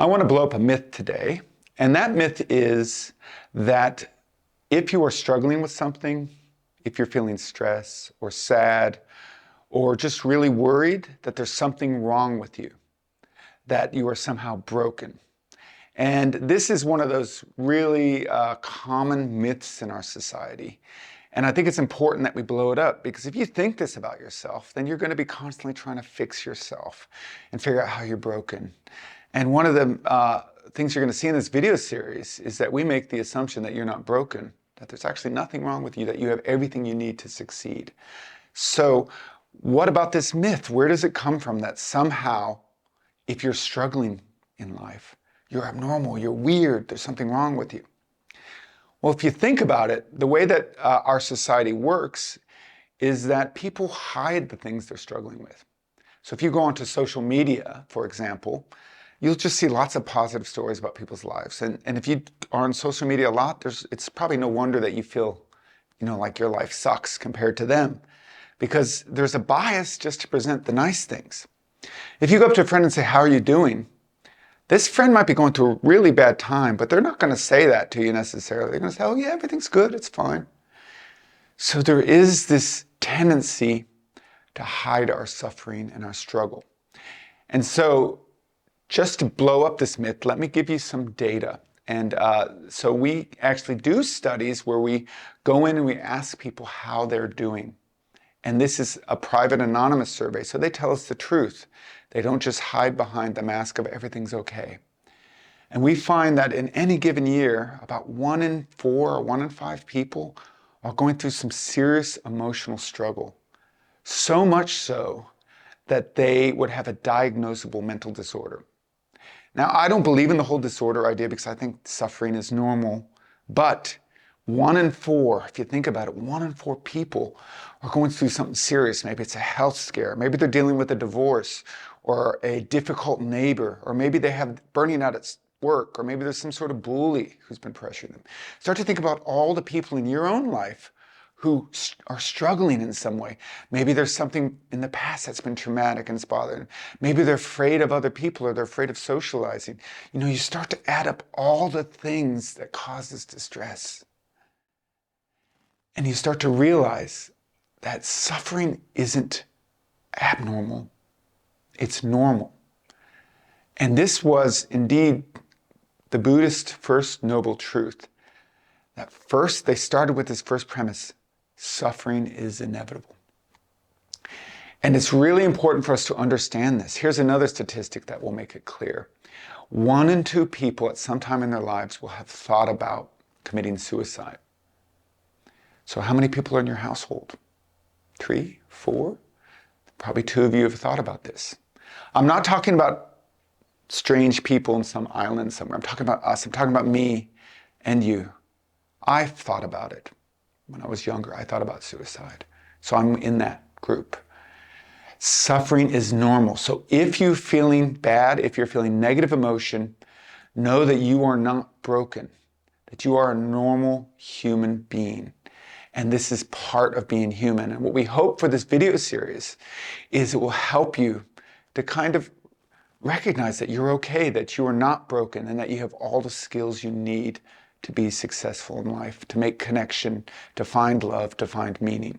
I want to blow up a myth today, and that myth is that if you are struggling with something, if you're feeling stress or sad or just really worried that there's something wrong with you, that you are somehow broken. And this is one of those really common myths in our society. And I think it's important that we blow it up, because if you think this about yourself, then you're going to be constantly trying to fix yourself and figure out how you're broken. And one of the things you're going to see in this video series is that we make the assumption that you're not broken, that there's actually nothing wrong with you, that you have everything you need to succeed. So what about this myth? Where does it come from that somehow, if you're struggling in life, you're abnormal, you're weird, there's something wrong with you? Well, if you think about it, the way that our society works is that people hide the things they're struggling with. So if you go onto social media, for example, you'll just see lots of positive stories about people's lives. And if you are on social media a lot, it's probably no wonder that you feel, like your life sucks compared to them, because there's a bias just to present the nice things. If you go up to a friend and say, "How are you doing?" This friend might be going through a really bad time, but they're not going to say that to you necessarily. They're going to say, "Oh yeah, everything's good, it's fine." So there is this tendency to hide our suffering and our struggle. And so just to blow up this myth, let me give you some data. And so we actually do studies where we go in and we ask people how they're doing. And this is a private anonymous survey, so they tell us the truth. They don't just hide behind the mask of everything's okay. And we find that in any given year, about 1 in 4 or 1 in 5 people are going through some serious emotional struggle. So much so that they would have a diagnosable mental disorder. Now, I don't believe in the whole disorder idea, because I think suffering is normal, but 1 in 4, if you think about it, 1 in 4 people are going through something serious. Maybe it's a health scare, maybe they're dealing with a divorce or a difficult neighbor, or maybe they have burning out at work, or maybe there's some sort of bully who's been pressuring them. Start to think about all the people in your own life who are struggling in some way. Maybe there's something in the past that's been traumatic and it's bothering them. Maybe they're afraid of other people, or they're afraid of socializing. You start to add up all the things that cause this distress. And you start to realize that suffering isn't abnormal, it's normal. And this was indeed the Buddhist first noble truth. That first, they started with this first premise: suffering is inevitable. And it's really important for us to understand this. Here's another statistic that will make it clear. 1 in 2 people at some time in their lives will have thought about committing suicide. So how many people are in your household? 3, 4? Probably 2 of you have thought about this. I'm not talking about strange people in some island somewhere. I'm talking about us. I'm talking about me and you. I've thought about it. When I was younger, I thought about suicide. So I'm in that group. Suffering is normal. So if you're feeling bad, if you're feeling negative emotion, know that you are not broken, that you are a normal human being. And this is part of being human. And what we hope for this video series is it will help you to kind of recognize that you're okay, that you are not broken, and that you have all the skills you need to be successful in life, to make connection, to find love, to find meaning.